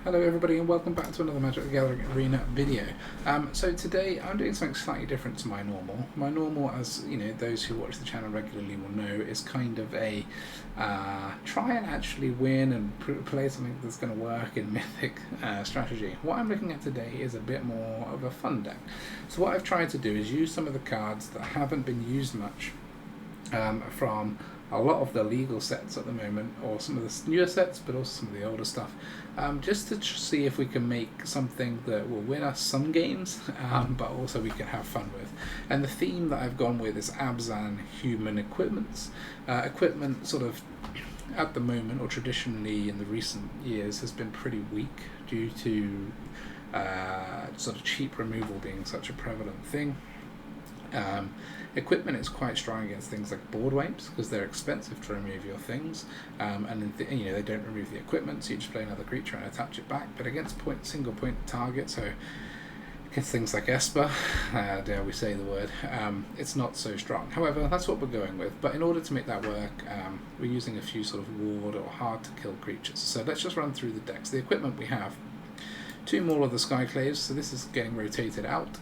Hello everybody and welcome back to another Magic the Gathering Arena video. So today I'm doing something slightly different to my normal. My normal, as you know, those who watch the channel regularly will know, is kind of a try and actually win and play something that's going to work in Mythic strategy. What I'm looking at today is a bit more of a fun deck. So what I've tried to do is use some of the cards that haven't been used much from a lot of the legal sets at the moment, or some of the newer sets, but also some of the older stuff, just to see if we can make something that will win us some games, but also we can have fun with. And the theme that I've gone with is Abzan human equipments. Equipment sort of at the moment, or traditionally in the recent years, has been pretty weak due to sort of cheap removal being such a prevalent thing. Equipment is quite strong against things like board wipes because they're expensive to remove your things, and they don't remove the equipment, so you just play another creature and attach it back. But against single point target, so against things like Esper, dare we say the word, it's not so strong. However, that's what we're going with. But in order to make that work, we're using a few sort of ward or hard to kill creatures. So let's just run through the decks. The equipment we have: two more of the Skyclaves, so this is getting rotated out,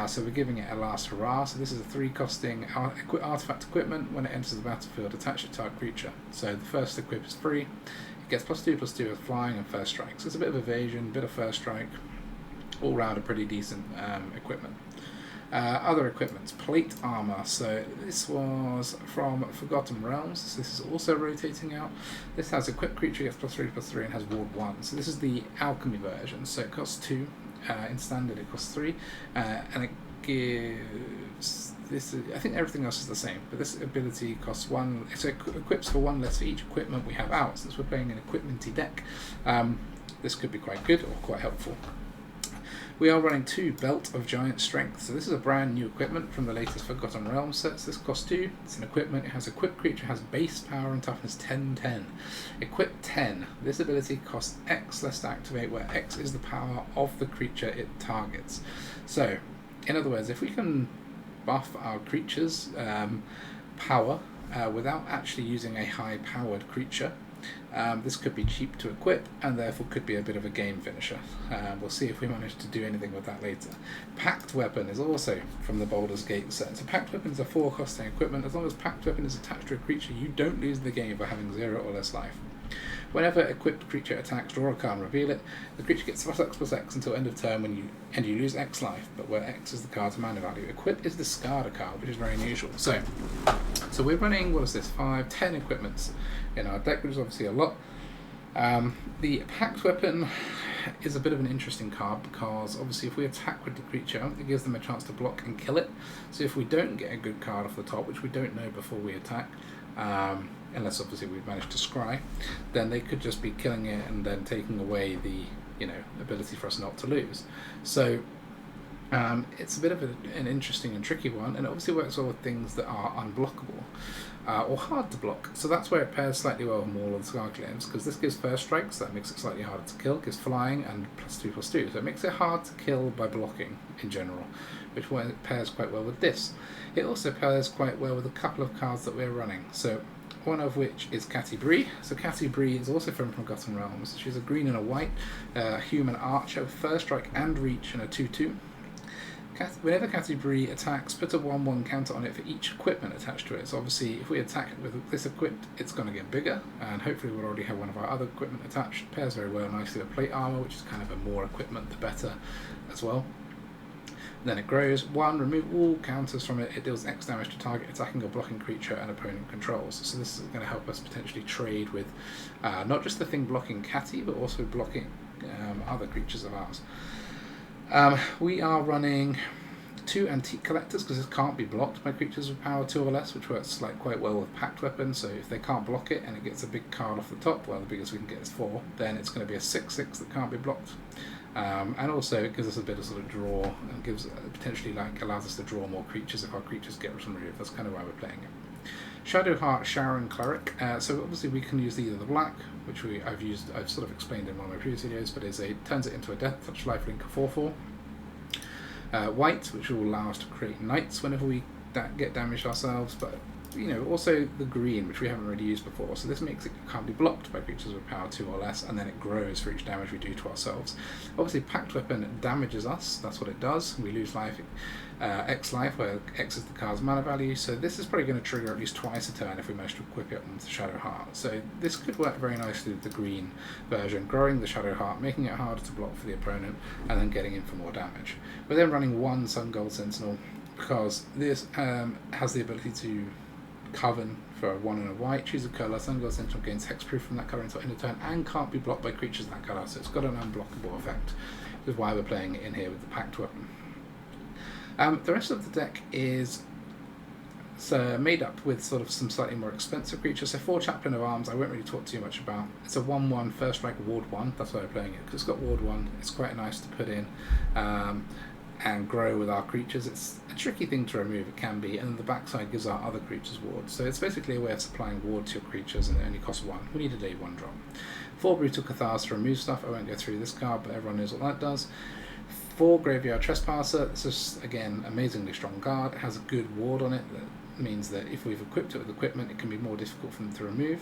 so we're giving it a last hurrah. So this is a 3 costing artifact equipment. When it enters the battlefield, attach a target creature. So the first equip is free, it gets +2/+2 with flying and first strike, so it's a bit of evasion, bit of first strike, all round a pretty decent equipment. Other equipments: plate armor. So this was from Forgotten Realms, so this is also rotating out. This has equipped creature, gets +3/+3 and has ward 1. So this is the Alchemy version, so it costs 2, in standard it costs 3, and it gives this, I think everything else is the same, but this ability costs 1, so it equips for 1 less for each equipment we have out. Since we're playing an equipmenty deck, this could be quite good or quite helpful. We are running 2 Belt of Giant Strength. So this is a brand new equipment from the latest Forgotten Realms sets. This costs 2. It's an equipment. It has equipped creature, has base power and toughness 10/10. Equip 10. This ability costs X less to activate, where X is the power of the creature it targets. So, in other words, if we can buff our creature's power without actually using a high-powered creature, this could be cheap to equip and therefore could be a bit of a game finisher. We'll see if we manage to do anything with that later. Pact Weapon is also from the Baldur's Gate set. So Pact Weapon is a 4 costing equipment. As long as Pact Weapon is attached to a creature, you don't lose the game for having 0 or less life. Whenever equipped creature attacks, draw a card and reveal it. The creature gets +X until end of turn and you lose X life, but where X is the card's mana value. Equip is discard a card, which is very unusual. So we're running, what is this, 5, 10 equipments in our deck, which is obviously a lot. The Pact Weapon is a bit of an interesting card because obviously if we attack with the creature, it gives them a chance to block and kill it. So if we don't get a good card off the top, which we don't know before we attack, unless obviously we've managed to scry, then they could just be killing it and then taking away the ability for us not to lose. So it's a bit of an interesting and tricky one, and it obviously works well with things that are unblockable or hard to block. So that's where it pairs slightly well with more of the Skyclaves, because this gives first strike, so that makes it slightly harder to kill, gives flying and +2/+2, so it makes it hard to kill by blocking in general, which pairs quite well with this. It also pairs quite well with a couple of cards that we're running, so one of which is Catty Bree. So Catty Bree is also from Forgotten Realms. She's a green and a white human archer with first strike and reach and a 2/2. Whenever Catty Bree attacks, put a 1/1 counter on it for each equipment attached to it. So obviously if we attack it with this equipped, it's going to get bigger, and hopefully we'll already have one of our other equipment attached. Pairs very well nicely with plate armor, which is kind of a more equipment the better as well. Then it grows. 1, remove all counters from it. It deals X damage to target attacking or blocking creature and opponent controls. So this is going to help us potentially trade with not just the thing blocking Catty, but also blocking other creatures of ours. We are running 2 Antique Collectors because this can't be blocked by creatures with power 2 or less, which works quite well with Pact Weapon. So if they can't block it and it gets a big card off the top, well, the biggest we can get is 4, then it's going to be a 6/6 that can't be blocked. And also it gives us a bit of sort of draw and gives potentially allows us to draw more creatures if our creatures get removed. That's kind of why we're playing it. Shadowheart Sharon Cleric. So obviously we can use either the black, which I've sort of explained in one of my previous videos, but turns it into a Death Touch lifelink 4/4. White, which will allow us to create knights whenever we get damaged ourselves, but also the green, which we haven't really used before. So this makes it can't be blocked by creatures with power 2 or less, and then it grows for each damage we do to ourselves. Obviously, Pact Weapon damages us. That's what it does. We lose life, X life, where X is the card's mana value. So this is probably going to trigger at least twice a turn if we manage to equip it onto Shadow Heart. So this could work very nicely with the green version, growing the Shadow Heart, making it harder to block for the opponent, and then getting in for more damage. We're then running 1 Sun Gold Sentinel, because this has the ability to Coven for a 1 and a white, choose a colour. Sun Gold Sentinel gains hexproof from that colour until end of turn and can't be blocked by creatures of that colour, so it's got an unblockable effect, which is why we're playing it in here with the Pact Weapon. The rest of the deck is made up with sort of some slightly more expensive creatures. So 4 Chaplain of Arms I won't really talk too much about. It's a 1/1 first strike ward 1, that's why we're playing it, because it's got ward 1, it's quite nice to put in. And grow with our creatures. It's a tricky thing to remove, it can be, and the backside gives our other creatures wards. So it's basically a way of supplying ward to your creatures, and it only costs 1. We need a day 1 drop. 4 Brutal Cathars to remove stuff. I won't go through this card, but everyone knows what that does. 4 Graveyard Trespasser. This is, again, amazingly strong card. It has a good ward on it. That means that if we've equipped it with equipment, it can be more difficult for them to remove.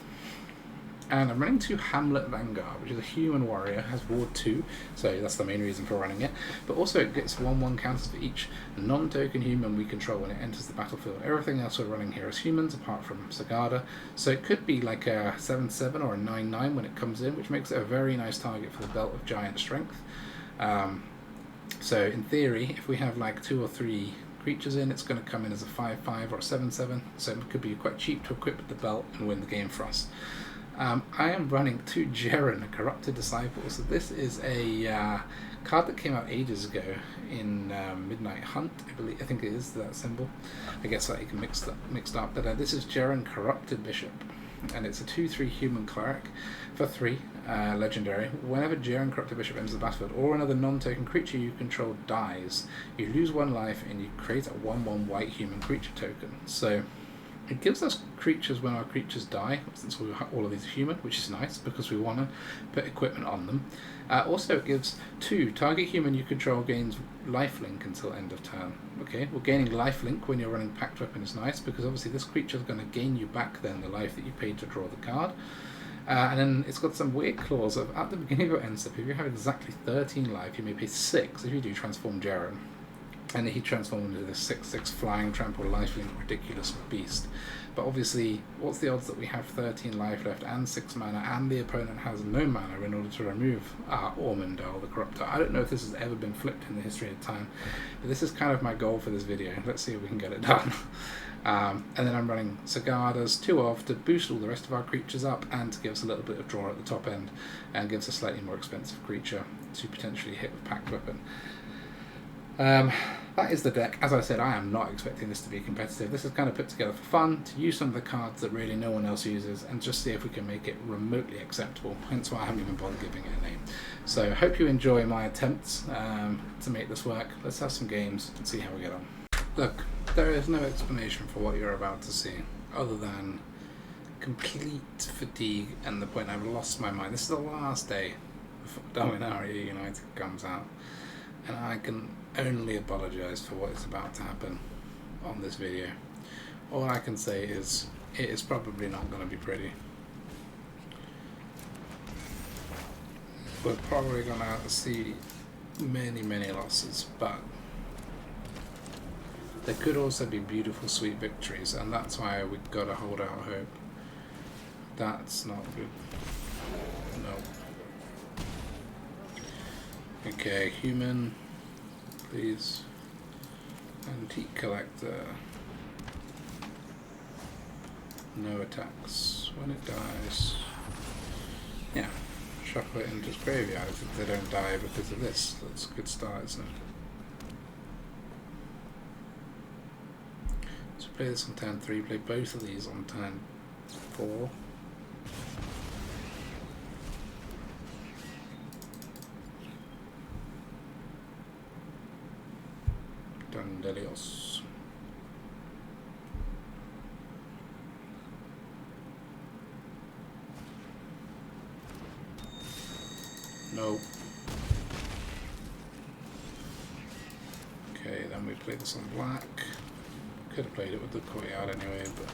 And I'm running 2 Hamlet Vanguard, which is a human warrior, has ward 2, so that's the main reason for running it. But also it gets 1/1 counters for each non-token human we control when it enters the battlefield. Everything else we're running here is humans, apart from Sagada. So it could be like a 7/7 or a 9/9 when it comes in, which makes it a very nice target for the Belt of Giant Strength. So in theory, if we have like 2 or 3 creatures in, it's going to come in as a 5/5 or a 7/7, so it could be quite cheap to equip with the belt and win the game for us. I am running 2 Jeren, a Corrupted Disciple. So this is a card that came out ages ago in Midnight Hunt, I think it is that symbol. I guess that you can mixed up. But this is Jeren Corrupted Bishop, and it's a 2/3 human cleric for 3, legendary. Whenever Jeren Corrupted Bishop enters the battlefield, or another non-token creature you control dies, you lose 1 life and you create a 1/1 white human creature token. So it gives us creatures when our creatures die, since all of these are human, which is nice because we want to put equipment on them. Also, it gives 2 target human you control gains lifelink until end of turn. Okay, well, gaining lifelink when you're running Pact Weapon is nice because obviously this creature is going to gain you back then the life that you paid to draw the card. And then it's got some weird clause of at the beginning of your end step, if you have exactly 13 life, you may pay 6 if you do transform Jeren. And he transformed into this 6/6 flying trample lifelink ridiculous beast. But obviously, what's the odds that we have 13 life left and 6 mana, and the opponent has no mana in order to remove Ormondale the Corruptor? I don't know if this has ever been flipped in the history of time, but this is kind of my goal for this video. Let's see if we can get it done. And then I'm running Sagada's 2 of to boost all the rest of our creatures up and to give us a little bit of draw at the top end, and gives a slightly more expensive creature to potentially hit with Pact Weapon. That is the deck. As I said, I am not expecting this to be competitive. This is kind of put together for fun, to use some of the cards that really no one else uses, and just see if we can make it remotely acceptable, hence why I haven't even bothered giving it a name. So I hope you enjoy my attempts to make this work. Let's have some games and see how we get on. Look, there is no explanation for what you're about to see, other than complete fatigue and the point I've lost my mind. This is the last day before Dominaria United comes out, and I can only apologise for what is about to happen on this video. All I can say is it is probably not going to be pretty. We're probably going to see many losses, but there could also be beautiful sweet victories, and that's why we've got to hold out hope. That's not good. No. Okay, human, please. Antique collector. No attacks when it dies. Yeah, shuffle it into its graveyard if they don't die because of this. That's a good start, isn't it? So play this on turn 3, play both of these on turn 4. Dandelios. No. Okay, then we play this on black. Could have played it with the courtyard anyway, but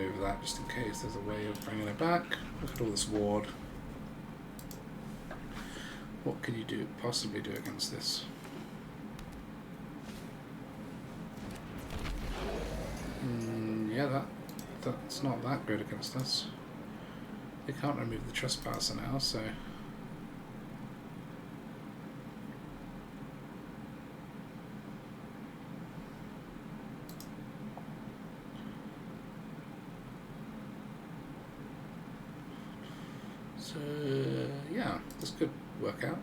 remove that just in case there's a way of bringing it back. Look at all this ward. What could you possibly do against this? Yeah, that's not that good against us. They can't remove the trespasser now, so... So, yeah, this could work out.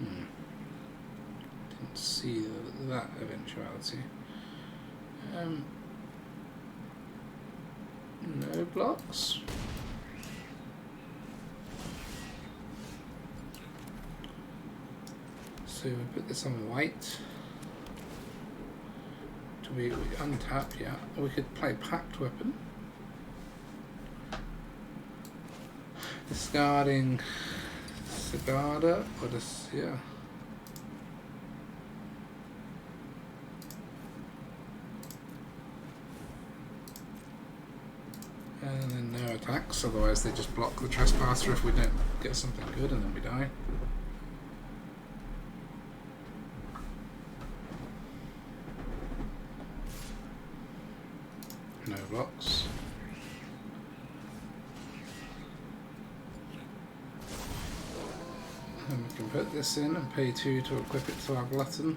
Didn't see that eventuality. No blocks. So we put this on white. Do we untap? Yeah. We could play Pact Weapon. Discarding Sigarda or this, yeah. And then no attacks, otherwise they just block the Trespasser if we don't get something good and then we die. No blocks. And we can put this in and pay 2 to equip it to our Glutton.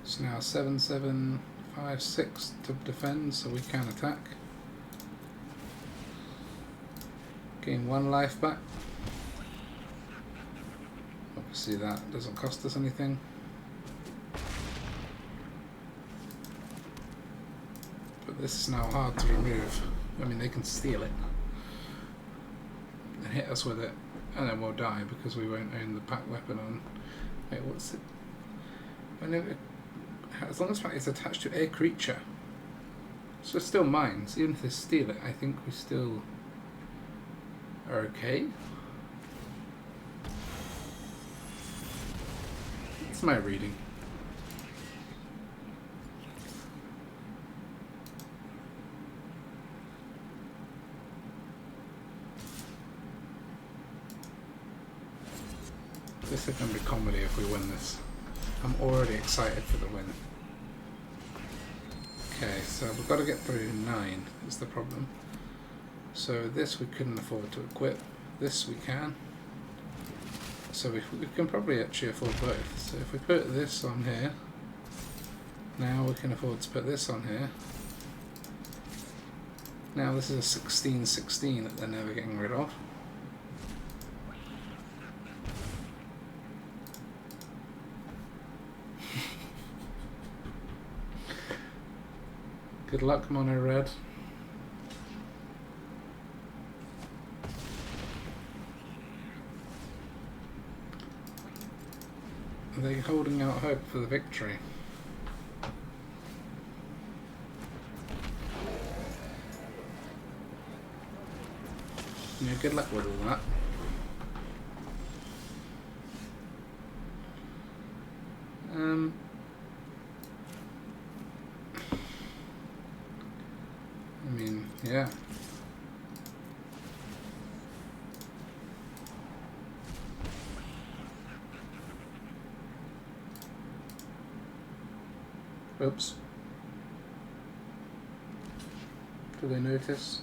It's now 7/7. 5/6 to defend, so we can attack. Gain 1 life back. Obviously that doesn't cost us anything. But this is now hard to remove. I mean, they can steal it and hit us with it, and then we'll die because we won't own the Pact Weapon on. Wait, what's it? Whenever, as long as it's attached to a creature, so it's still mine. So even if they steal it, I think we still are okay. It's my reading. This is going to be comedy if we win this. I'm already excited for the win. Okay, so we've got to get through 9 is the problem. So this we couldn't afford to equip. This we can. So we can probably actually afford both. So if we put this on here, now we can afford to put this on here. Now this is a 16/16 that they're never getting rid of. Good luck, Mono Red. Are they holding out hope for the victory? Yeah, good luck with all that. I mean, yeah. Oops. Do they notice?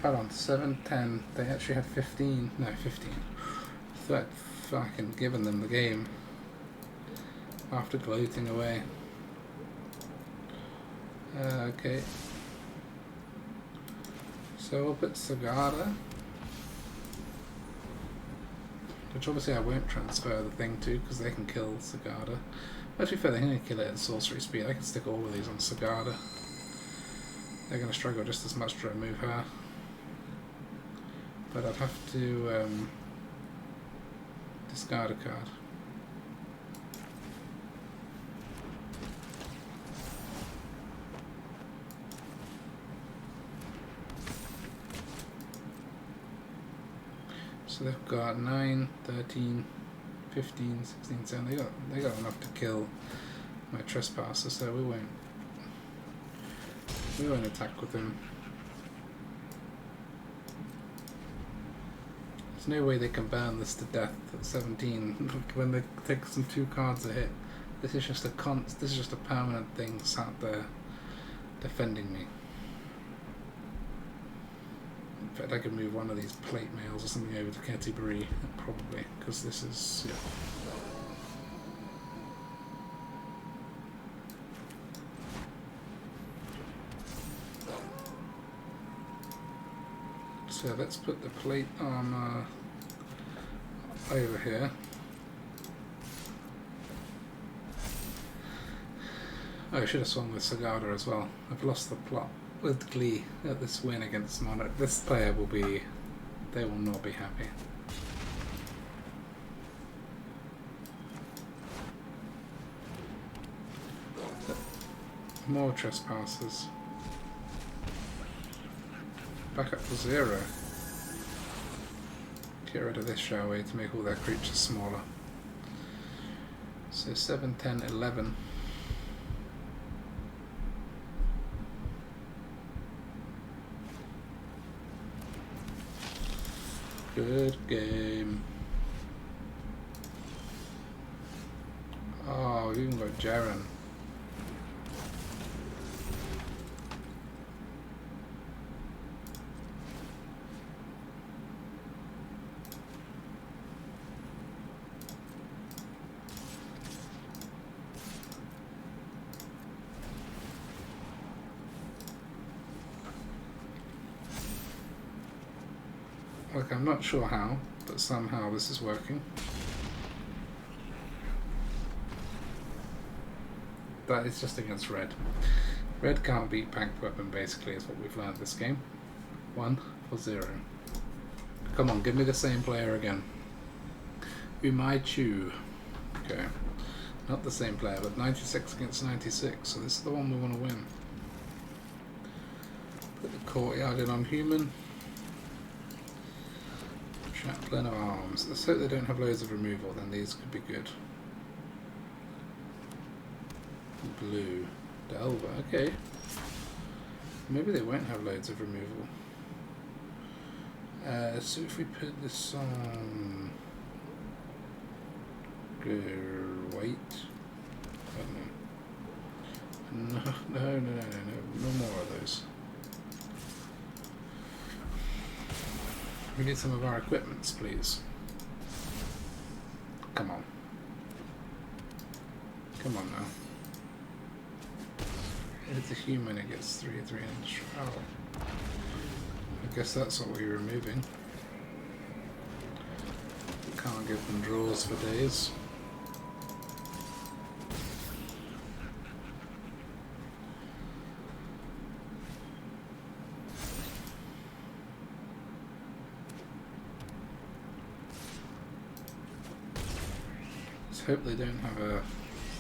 Hold on, 7, 10. They actually have 15. No, 15. I thought I'd fucking given them the game after gloating away. Okay. So we'll put Sigarda, which obviously I won't transfer the thing to because they can kill Sigarda. But to be fair, they're going to kill it at sorcery speed. I can stick all of these on Sigarda. They're going to struggle just as much to remove her. But I'd have to discard a card. So they've got 9, 13, 15, 16, 17. They got enough to kill my trespasser, so we won't attack with them. There's no way they can burn this to death at 17 when they take some 2 cards a hit. This is just a permanent thing sat there defending me. In fact, I could move one of these plate mails or something over to Canterbury, probably, because this is... Yeah. So let's put the plate armor over here. Oh, I should have swung with Sagada as well. I've lost the plot with glee at this win against Monarch. This player will be... they will not be happy. More trespassers. Back up to 0. Get rid of this, shall we, to make all their creatures smaller. So 7, 10, 11. Good game. Oh, we've even got Jaren. Look, I'm not sure how, but somehow this is working. That is just against red. Red can't beat Pact Weapon, basically, is what we've learned this game. 1 for 0. Come on, give me the same player again. Umaichu. Okay. Not the same player, but 96 against 96, so this is the one we want to win. Put the courtyard in on human. Chaplain of Arms. Let's hope they don't have loads of removal, then these could be good. Blue. Delver, okay. Maybe they won't have loads of removal. So if we put this on... Wait. No, no more of those. We need some of our equipments, please. Come on. Come on now. It's a human, it gets 3 inch. Oh. I guess that's what we're removing. Can't give them draws for days. Let's hope they don't have a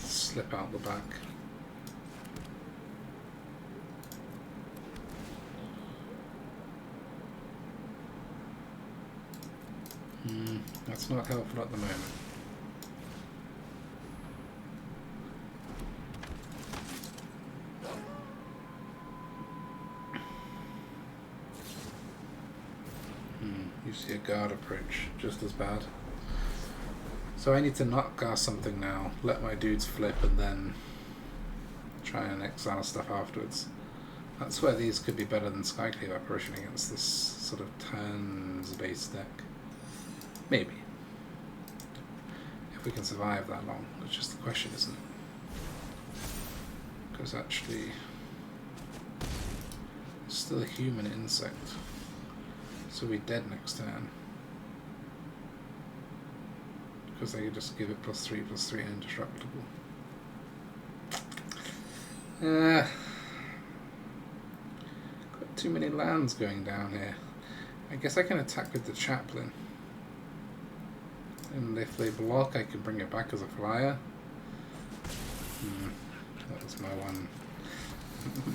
slip out the back. That's not helpful at the moment. You see a guard approach, just as bad. So I need to not cast something now, let my dudes flip, and then try and exile stuff afterwards. That's where these could be better than Skyclave Apparition against this sort of turns-based deck. Maybe. If we can survive that long, that's just the question, isn't it? Because actually, it's still a human insect, so we're dead next turn. Because they could just give it +3/+3 and indestructible. Got too many lands going down here. I guess I can attack with the Chaplain. And if they block, I can bring it back as a flyer. That was my one.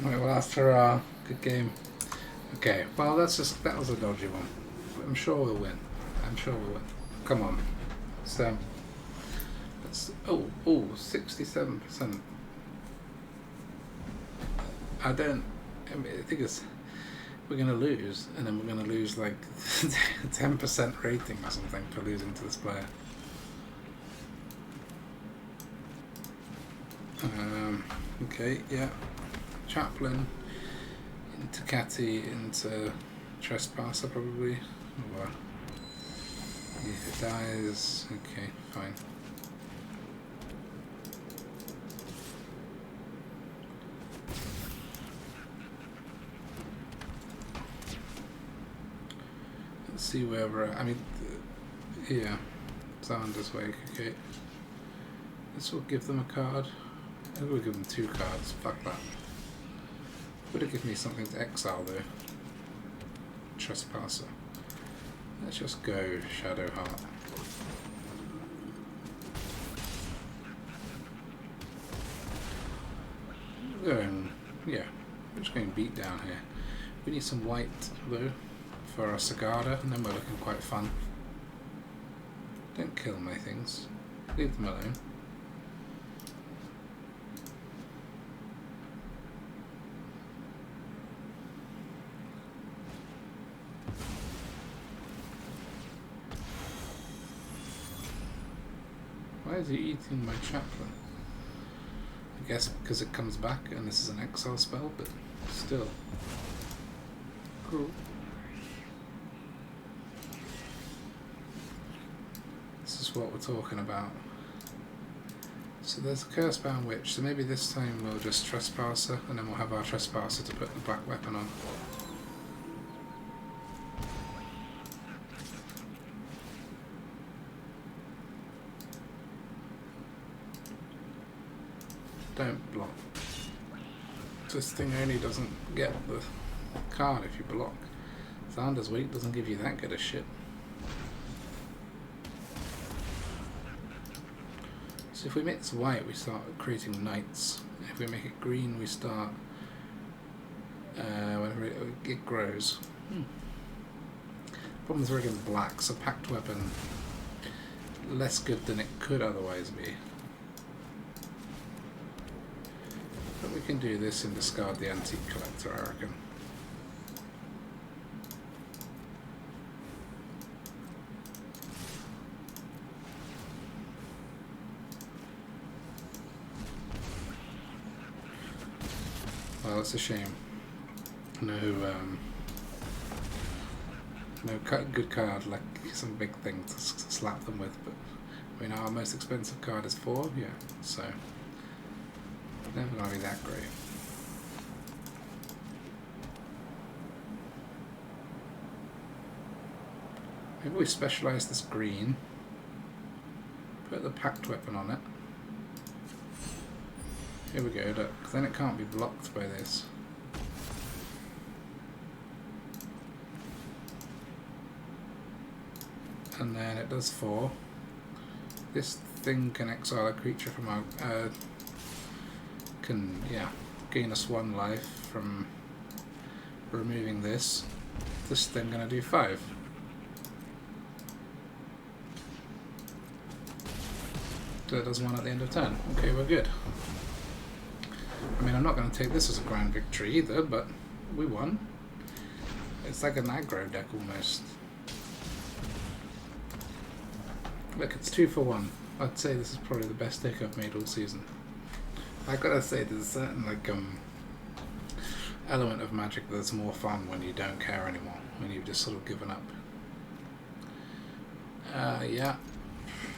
My last hurrah. Good game. Okay, well that was a dodgy one. I'm sure we'll win. I'm sure we'll win. Come on. So Oh, 67%. I mean, the thing is, we're going to lose, and then we're going to lose like 10% rating or something for losing to this player. Okay, yeah. Chaplain into Catty into Trespasser probably. Or if it dies, okay, fine. Let's see where we're at. I mean, yeah, Xander's Wake, okay. This will give them a card. We'll give them 2 cards, fuck that. Would have given me something to exile though. Trespasser. Let's just go Shadowheart. Yeah, we're just going beat down here. We need some white though for our Sagada, and then we're looking quite fun. Don't kill my things. Leave them alone. Why is he eating my chaplain? I guess because it comes back and this is an exile spell, but still. Cool. This is what we're talking about. So there's a Cursebound Witch, so maybe this time we'll just Trespasser, and then we'll have our Trespasser to put the black weapon on. Don't block. This thing only doesn't get the card if you block. Xander's Wake doesn't give you that good a shit. So if we make this white, we start creating knights. If we make it green, we start whenever it grows. Problem is we're against black, so Pact Weapon less good than it could otherwise be. But we can do this and discard the Antique Collector, I reckon. Well, it's a shame. No good card, like some big thing to slap them with, but I mean our most expensive card is 4, yeah, so never gonna be that great. Maybe we specialise this green, put the Pact Weapon on it. Here we go, look, then it can't be blocked by this. And then it does 4. This thing can exile a creature from our gain us 1 life from removing this. This thing gonna do 5. So it does 1 at the end of turn. Okay, we're good. I mean, I'm not going to take this as a grand victory either, but we won. It's like an aggro deck almost. Look, it's 2 for 1. I'd say this is probably the best deck I've made all season. I gotta say, there's a certain element of Magic that's more fun when you don't care anymore, when you've just sort of given up. Yeah.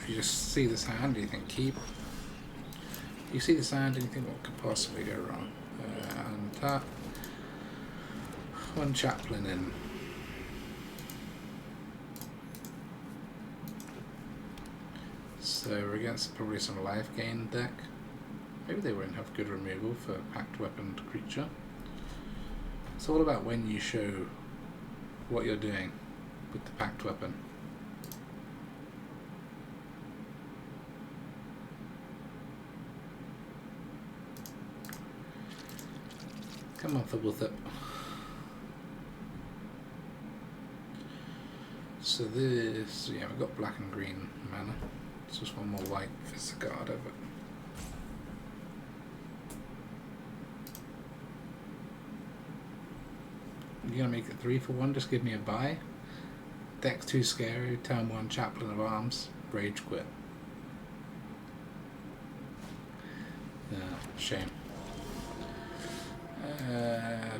You just see this hand, you think keep. You see this hand and you think what could possibly go wrong. And tap. 1 chaplain in. So we're against probably some life gain deck. Maybe they won't have good removal for Pact Weapon creature. It's all about when you show what you're doing with the Pact Weapon. Come on, Thibblethip. So this, yeah, we've got black and green mana. It's just one more white for Sigarda, but you're gonna make it 3 for 1, just give me a buy. Deck's too scary, turn 1 Chaplain of Arms, rage quit. Yeah, shame.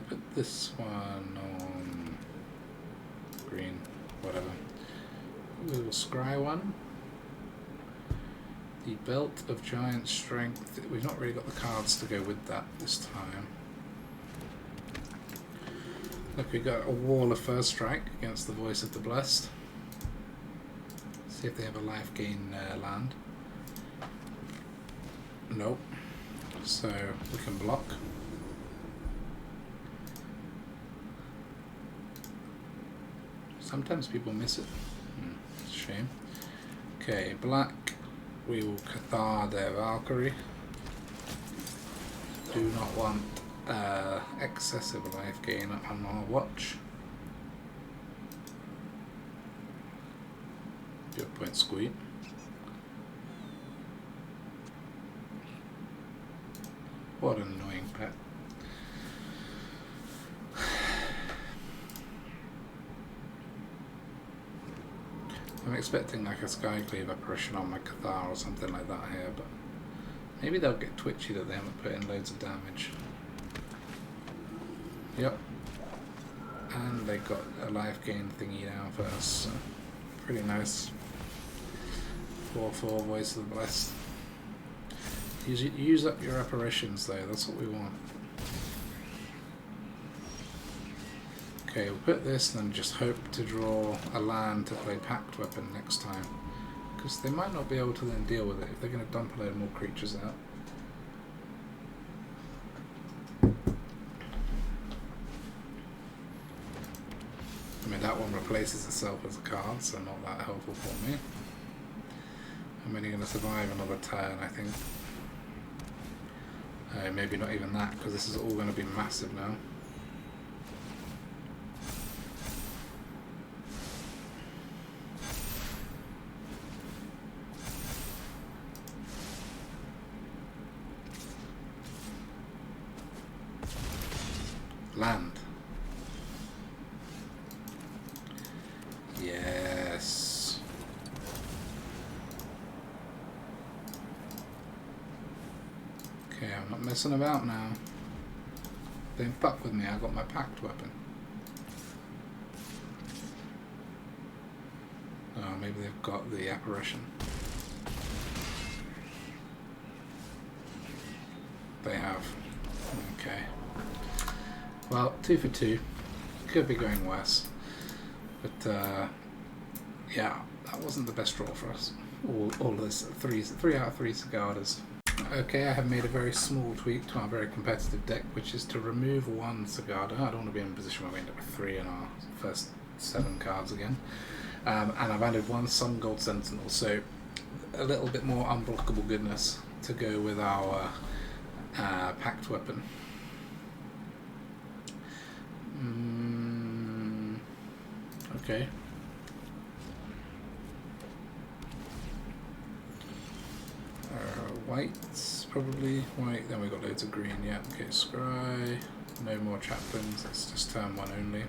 Put this one on green, whatever. We'll scry one. The Belt of Giant Strength. We've not really got the cards to go with that this time. Look, we got a Wall of First Strike against the Voice of the Blessed. See if they have a life gain land. Nope. So we can block. Sometimes people miss it. It's a shame. Okay, black. We will Cathar their Valkyrie. Do not want excessive life gain on our watch. Good point, Squeak. What an annoying pet. I'm expecting like a Skycleave apparition on my Cathar or something like that here, but maybe they'll get twitchy that they haven't put in loads of damage. Yep. And they got a life gain thingy down first, so pretty nice. 4/4 Voice of the Blessed. Use up your apparitions though, that's what we want. Okay, we'll put this and then just hope to draw a land to play Pact Weapon next time. Because they might not be able to then deal with it if they're going to dump a load more creatures out. I mean, that one replaces itself as a card, so not that helpful for me. I'm only going to survive another turn, I think. Maybe not even that, because this is all going to be massive now. Land. Yes. Okay, I'm not messing about now. Don't fuck with me, I got my Pact Weapon. Oh, maybe they've got the apparition. They have. Okay. Well, 2 for 2. Could be going worse. But, yeah, that wasn't the best draw for us. All this, 3 out of 3 Sigardas. Okay, I have made a very small tweak to our very competitive deck, which is to remove 1 Sigarda. I don't want to be in a position where we end up with 3 in our first 7 cards again. And I've added 1 Sun Gold Sentinel, so a little bit more unblockable goodness to go with our Pact Weapon. Okay. Whites, probably. White, then we got loads of green, yeah. Okay, scry. No more chaplains, it's just turn 1 only.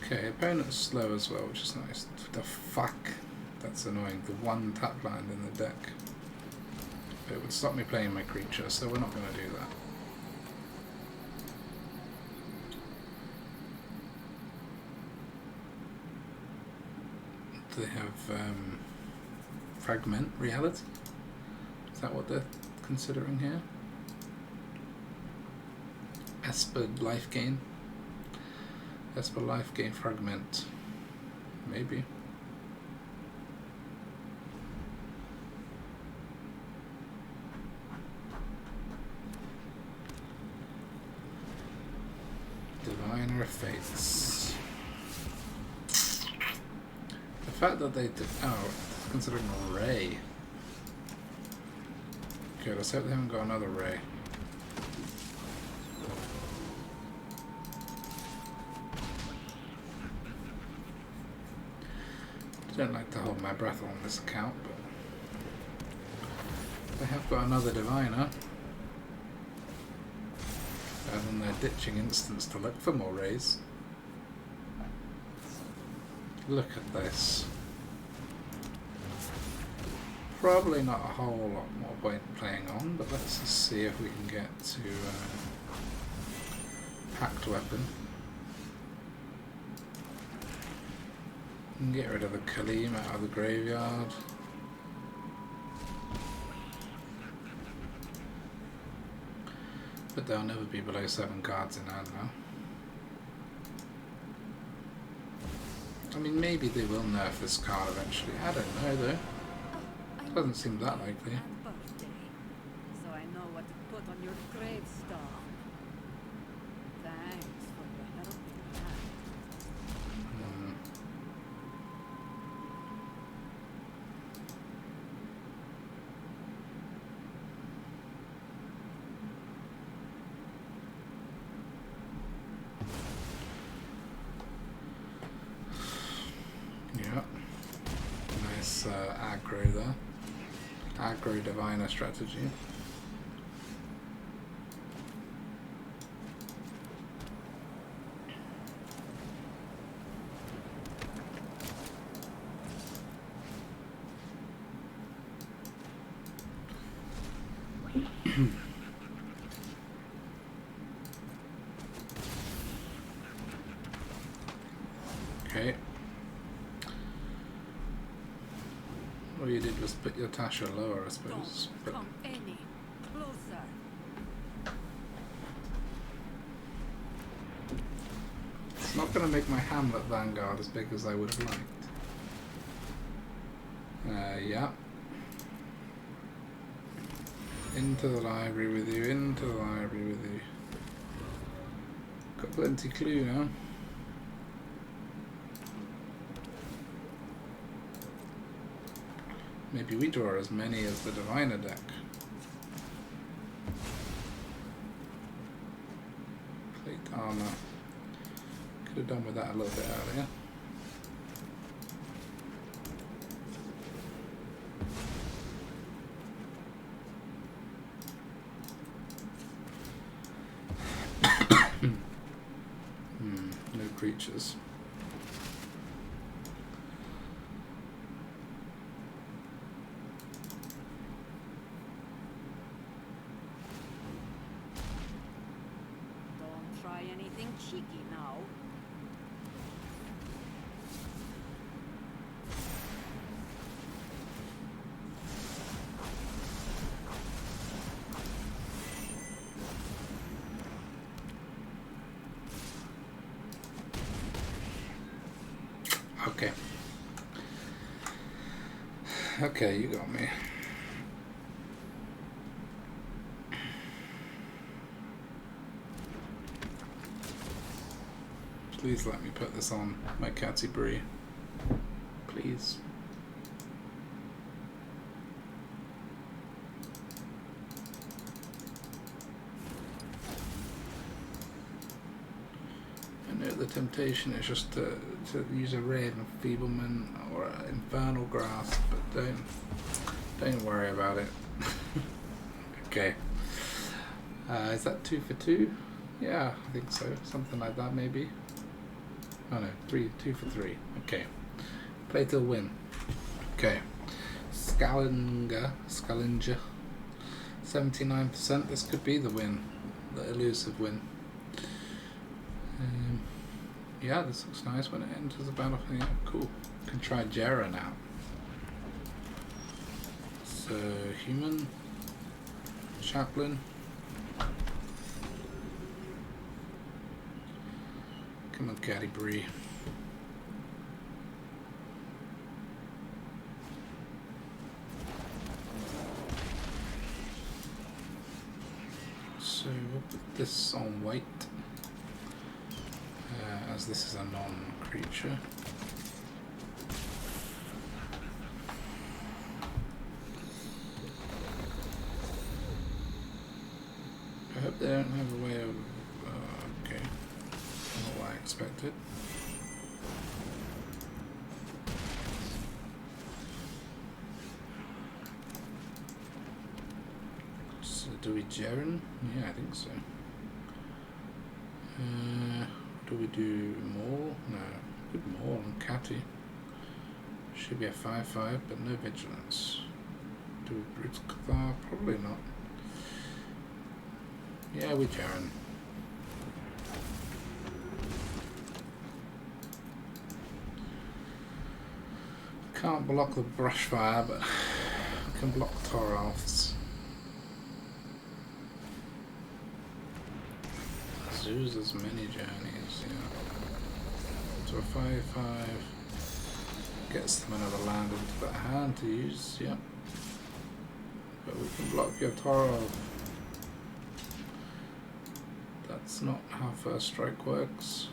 Okay, opponent's slow as well, which is nice. The fuck? That's annoying. The 1 tap land in the deck. It would stop me playing my creature, so we're not going to do that. They have Fragment Reality. Is that what they're considering here? Esper Life Gain. Esper Life Gain Fragment. Maybe. Diviner of Fates. The fact that they did, considering a ray. Okay, let's hope they haven't got another ray. Don't like to hold my breath on this account, but they have got another diviner. And then they're ditching instants to look for more rays. Look at this. Probably not a whole lot more point playing on, but let's just see if we can get to packed weapon. And get rid of the Kaleem out of the graveyard. But they'll never be below 7 cards in hand now. I mean, maybe they will nerf this card eventually. I don't know though. Doesn't seem that likely. So I know what to put on your gravestone. Thanks for your helping hand. Yeah. Nice aggro there. Aggro diviner strategy. Okay. All you did was put your Tasha lower, I suppose. Don't come any closer. It's not going to make my Hamlet Vanguard as big as I would have liked. Yeah. Into the library with you, into the library with you. Got plenty clue now. Maybe we draw as many as the Diviner deck. Plate armor. Could have done with that a little bit earlier. No creatures. Anything cheeky now. Okay. Okay, you got me. Please let me put this on my Catty Brie. Please. I know the temptation is just to use a red enfeeblement or an infernal grasp, but don't worry about it. Okay. Is that 2 for 2? Yeah, I think so. Something like that maybe. Oh no, 2 for 3. Okay. Play till win. Okay. Scalinger. 79%. This could be the win. The elusive win. Yeah, this looks nice when it enters the battlefield. Yeah, cool. Can try Jera now. So, human. Chaplain. Come on, Catty Brie. So we'll put this on white, as this is a non-creature. I hope they don't have a way of... okay. Not what I expected. Do we Jaren? Yeah, I think so. Do we do Maul? No. Good Maul on Catty. Should be a 5-5, but no vigilance. Do we Brute Cathar? Probably not. Yeah, we Jaren. Can't block the brush fire, but I can block Toralfs. Zeus' many journeys, yeah. So a 5-5 gets them another land into that hand to use, yeah. But we can block your Toralf. That's not how first strike works.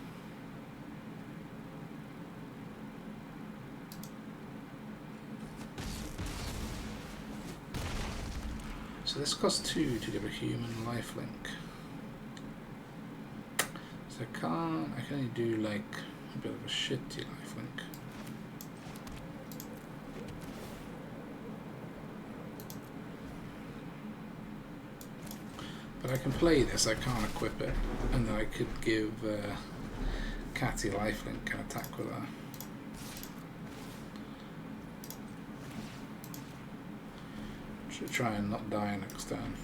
So this costs 2 to give a human lifelink. So I can only do like a bit of a shitty lifelink. But I can play this, I can't equip it, and then I could give Catty lifelink and attack with her. Should try and not die next turn.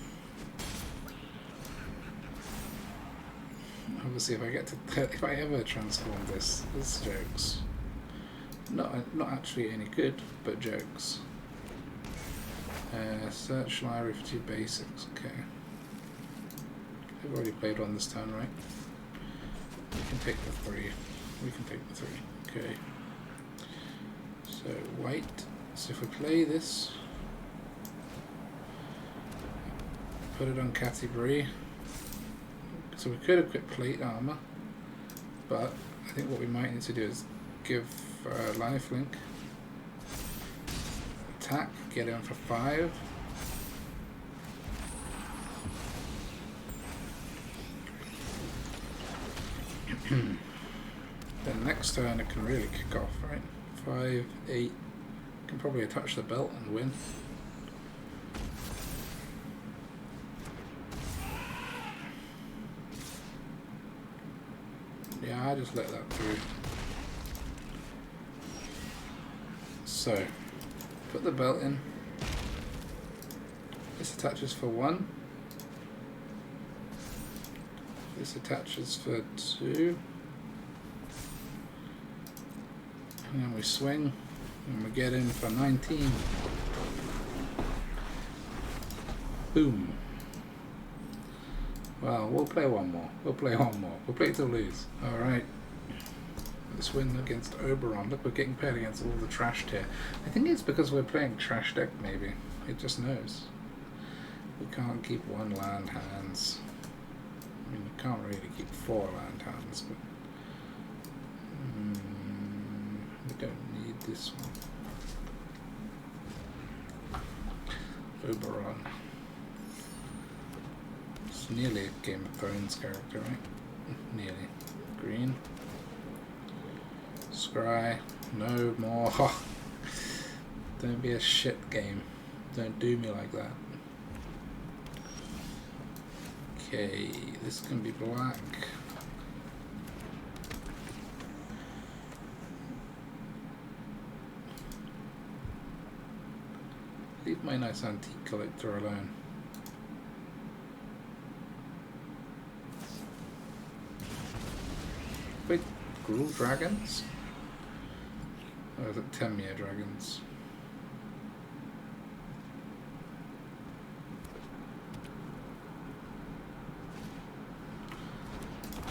Obviously, if I get to if I ever transform this jokes. Not actually any good, but jokes. Search library for 2 basics. Okay. I've already played one this turn, right? We can take the 3. We can take the 3. Okay. So white. So if we play this. Put it on Catty Bree. So we could equip plate armor, but I think what we might need to do is give lifelink, attack, get in for 5. Then next turn it can really kick off, right? 5, 8. Can probably touch the belt and win. Yeah, I just let that through. So, put the belt in. This attaches for 1. This attaches for 2. And then we swing, and we get in for 19. Boom. Well, we'll play one more. We'll play one more. We'll play to lose. Alright. Let's win against Oberon. Look, we're getting paired against all the trash tier. I think it's because we're playing trash deck, maybe. It just knows. We can't keep 1 land hands. I mean, you can't really keep 4 land hands, but... we don't need this one. Oberon. It's nearly a Game of Thrones character, right? Nearly. Green. Scry. No more. Don't be a shit game. Don't do me like that. Okay, this can be black. Leave my nice antique collector alone. Wait, Gruul dragons? Or is it 10-year dragons?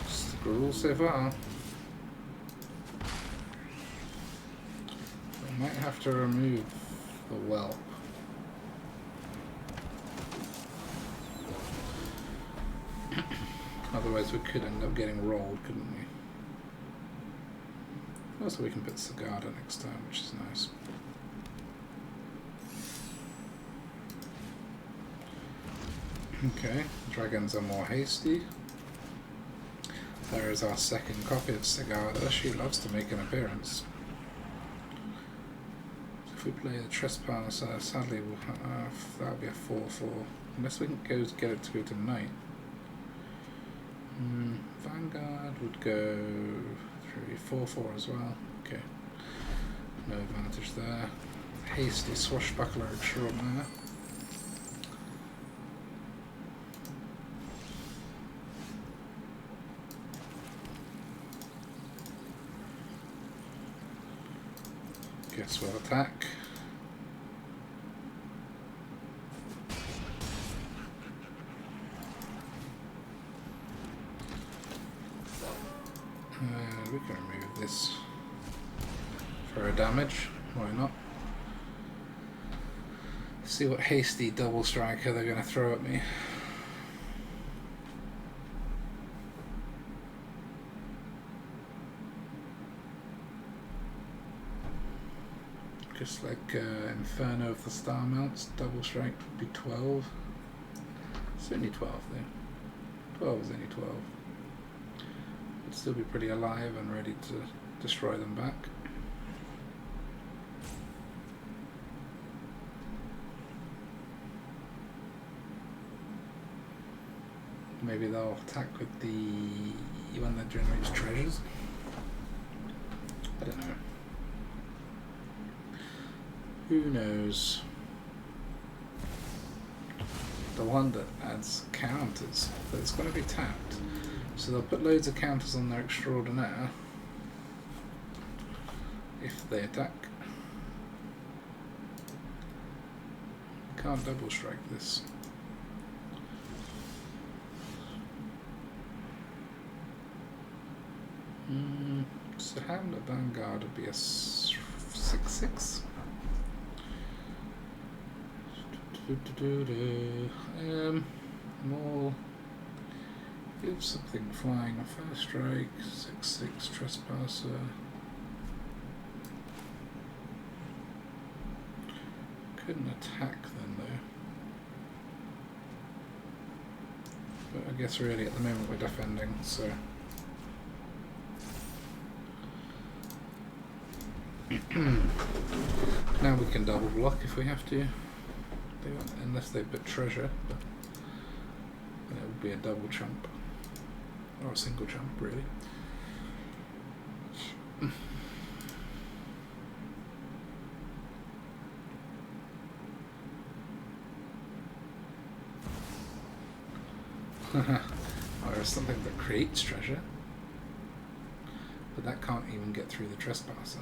Just the Gruul so far. I might have to remove the whelp. Otherwise we could end up getting rolled, couldn't we? Also we can put Sagada next time, which is nice. Okay, dragons are more hasty. There is our second copy of Sagada. She loves to make an appearance. If we play the Trespasser, sadly we'll that'll be a 4/4. Unless we can get it to go to knight. Vanguard would go 3/4/4 as well. Okay. No advantage there. Hasty swashbuckler extraordinaire. Guess we'll attack. We can remove this for a damage. Why not? See what hasty double striker they're going to throw at me. Just like Inferno of the Star Mounts, double strike would be 12. It's only 12 though. 12 is only 12. Would still be pretty alive and ready to destroy them back. Maybe they'll attack with the one that generates treasures. I don't know. Who knows? The one that adds counters, but it's going to be tapped. So they'll put loads of counters on their extraordinaire if they attack. Can't double strike this. So Hamlet Vanguard would be a 6/6. More. Give something flying a first strike. 6/6 Trespasser. Couldn't attack then though. But I guess really at the moment we're defending, so. Now we can double block if we have to. Unless they put treasure, but then it would be a double chump. Or a single chump, really. Or something that creates treasure. But that can't even get through the Trespasser.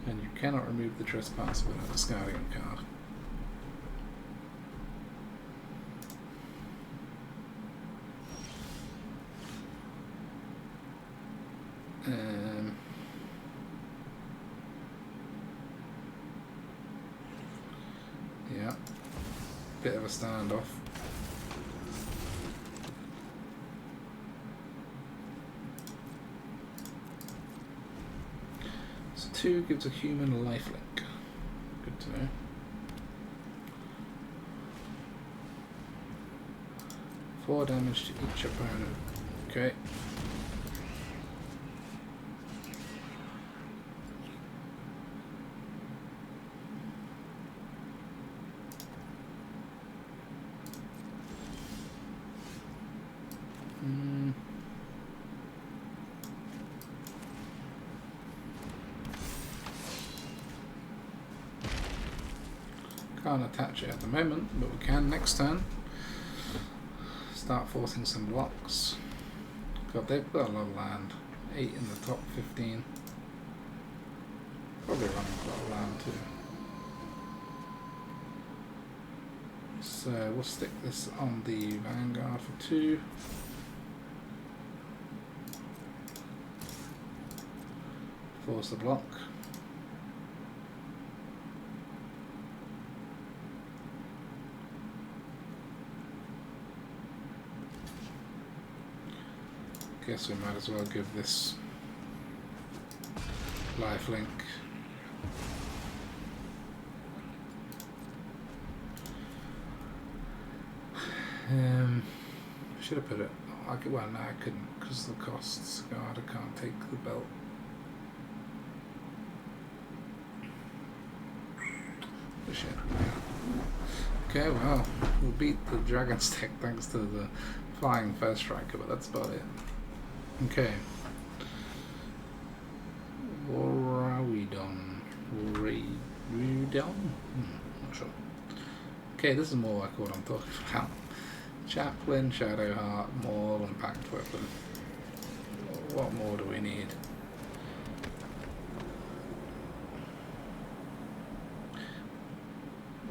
And you cannot remove the Trespasser without discarding a card. Yeah, bit of a standoff. So 2 gives a human a lifelink. Good to know. 4 damage to each opponent. Okay. Can't attach it at the moment, but we can next turn. Start forcing some blocks. God, they've got a lot of land. 8 in the top 15. Probably running a lot of land too. So we'll stick this on the Vanguard for 2. Force the block. Guess we might as well give this lifelink. Should have put it. Well, no, I couldn't because of the costs. God, I can't take the belt. shit. Okay, well, we'll beat the Dragon's Deck thanks to the flying first striker, but that's about it. Okay. Warawidon. Not sure. Okay, this is more like what I'm talking about. Chaplain, Shadowheart, Maul, and Pact Weapon. What more do we need?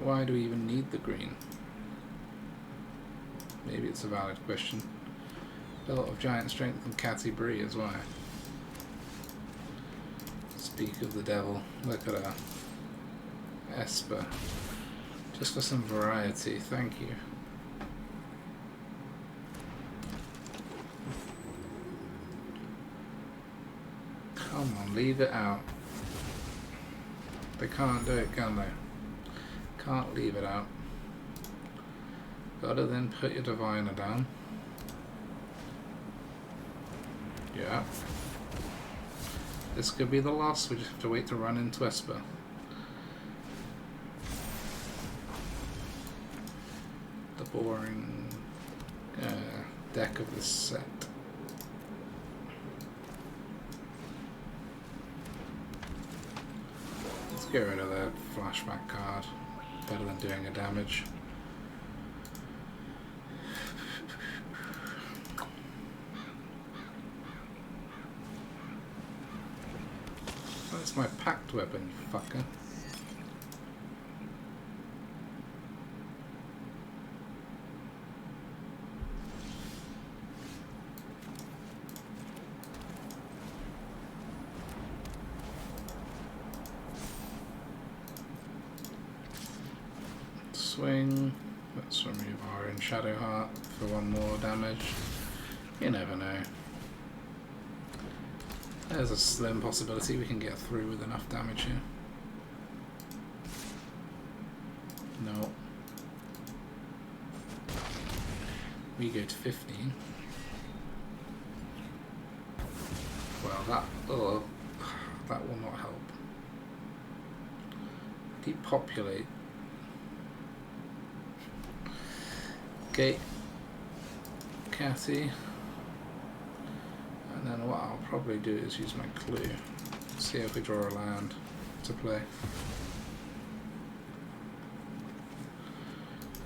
Why do we even need the green? Maybe it's a valid question. Belt of Giant Strength and Catty Brie is why. Speak of the devil. Look at her. Esper. Just for some variety, thank you. Come on, leave it out. They can't do it, can they? Can't leave it out. Gotta then put your diviner down. Yeah. This could be the loss, we just have to wait to run into Esper. The boring deck of this set. Let's get rid of that flashback card. Better than doing a damage. That's my packed weapon, you fucker. Swing. Let's remove our own Shadowheart for one more damage. You never know. There's a slim possibility we can get through with enough damage here. No. We go to 15. Well, that will not help. Depopulate. Okay. Catty. And then what I'll probably do is use my clue. See if we draw a land to play.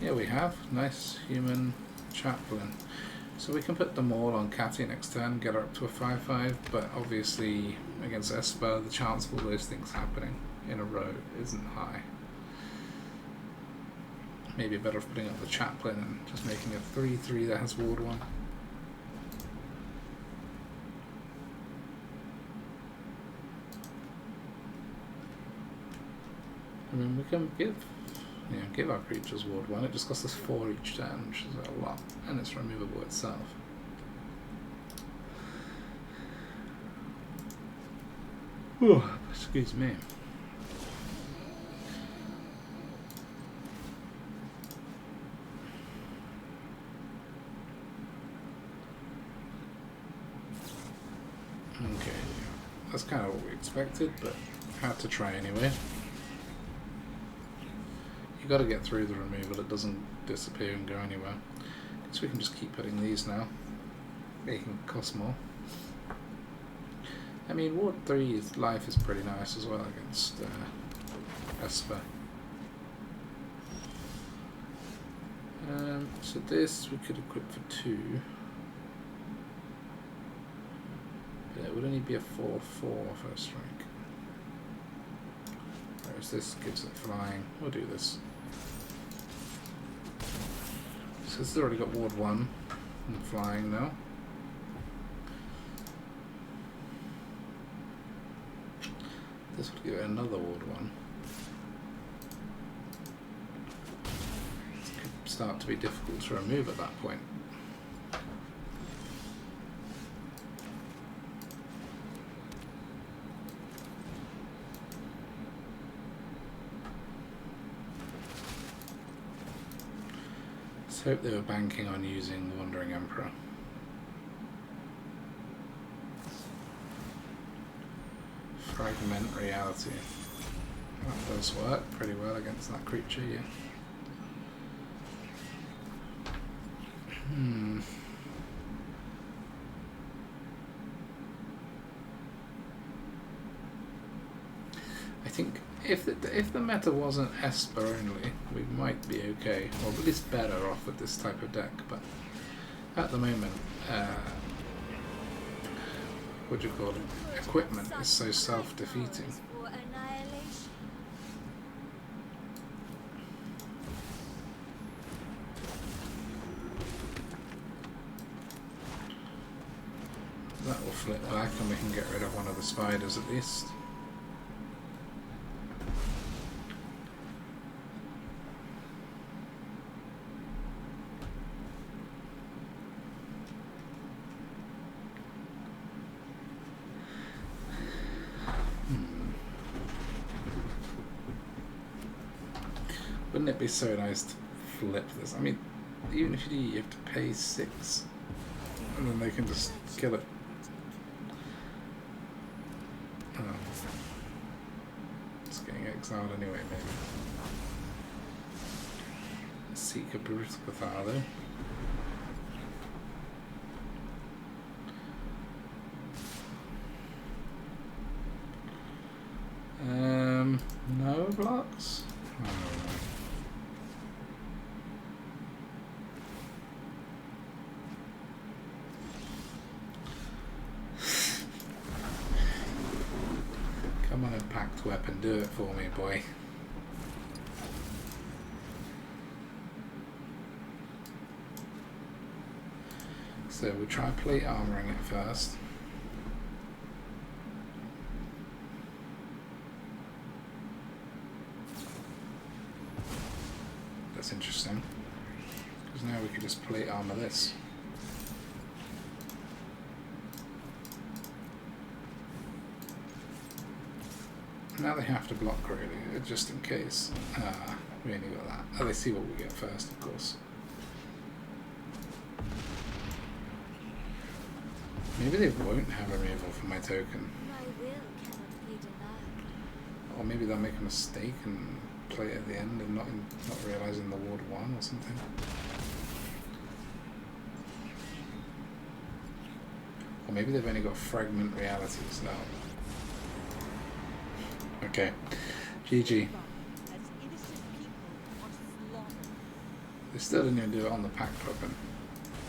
Here we have. Nice human chaplain. So we can put them all on Catty next turn, get her up to a 5/5, but obviously against Esper the chance of all those things happening in a row isn't high. Maybe better off putting up the chaplain and just making a 3/3 that has ward 1. I mean, we can give our creatures ward 1. It just costs us 4 each turn, which is a lot, and it's removable itself. Ooh, excuse me. Okay, that's kind of what we expected, but had to try anyway. You got to get through the removal, it doesn't disappear and go anywhere. So we can just keep putting these now. They can cost more. I mean, Ward 3's life is pretty nice as well against Esper. So this we could equip for 2. But it would only be a 4/4 first strike. Whereas this gives it flying. We'll do this. So it's already got ward 1 and flying now. This would give it another ward 1. This could start to be difficult to remove at that point. Let's hope they were banking on using the Wandering Emperor. Fragment reality. That does work pretty well against that creature, yeah. I think if the meta wasn't Esper only, we might be okay, or at least better off with this type of deck. But at the moment, what do you call it? Equipment is so self-defeating. That will flip back and we can get rid of one of the spiders at least. Wouldn't it be so nice to flip this? I mean, even if you have to pay 6 and then they can just kill it. Oh. It's getting exiled anyway, maybe. Seek a brutal Cathar though. No blocks? Oh, no. Come on, Impact Weapon, do it for me, boy. So we'll try plate armoring it first. That's interesting, because now we can just plate armor this. Now they have to block really, just in case. We only got that. Oh, let's see what we get first, of course. Maybe they won't have a removal for my token. My will cannot be denied. Or maybe they'll make a mistake and play it at the end and not realising the ward 1 or something. Or maybe they've only got fragment realities now. Okay, GG. They still didn't even do it on the pack token.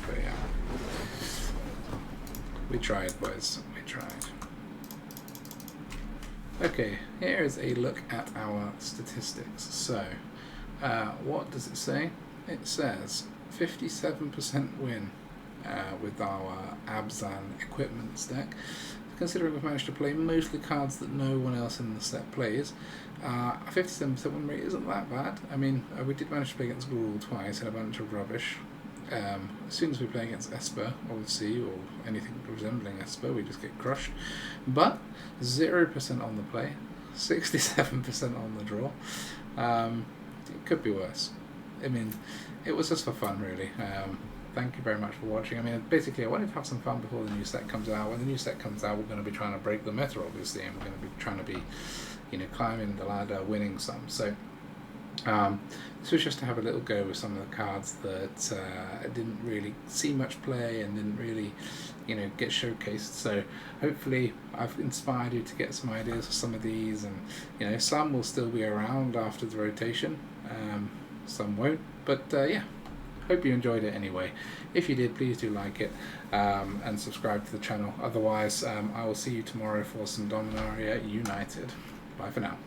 But yeah. We tried, boys. We tried. Okay, here is a look at our statistics. So, what does it say? It says 57% win with our Abzan equipments deck. Considering we've managed to play mostly cards that no one else in the set plays, a 57% win rate isn't that bad. I mean, we did manage to play against Gruul twice and a bunch of rubbish. As soon as we play against Esper or C or anything resembling Esper, we just get crushed. But 0% on the play, 67% on the draw. It could be worse. I mean, it was just for fun, really. Thank you very much for watching. I mean, basically, I wanted to have some fun before the new set comes out. When the new set comes out, we're going to be trying to break the meta, obviously, and we're going to be trying to be, climbing the ladder, winning some. So, this was just to have a little go with some of the cards that didn't really see much play and didn't really, get showcased. So, hopefully, I've inspired you to get some ideas for some of these, and some will still be around after the rotation. Some won't, but yeah. Hope you enjoyed it anyway. If you did, please do like it and subscribe to the channel. Otherwise, I will see you tomorrow for some Dominaria United. Bye for now.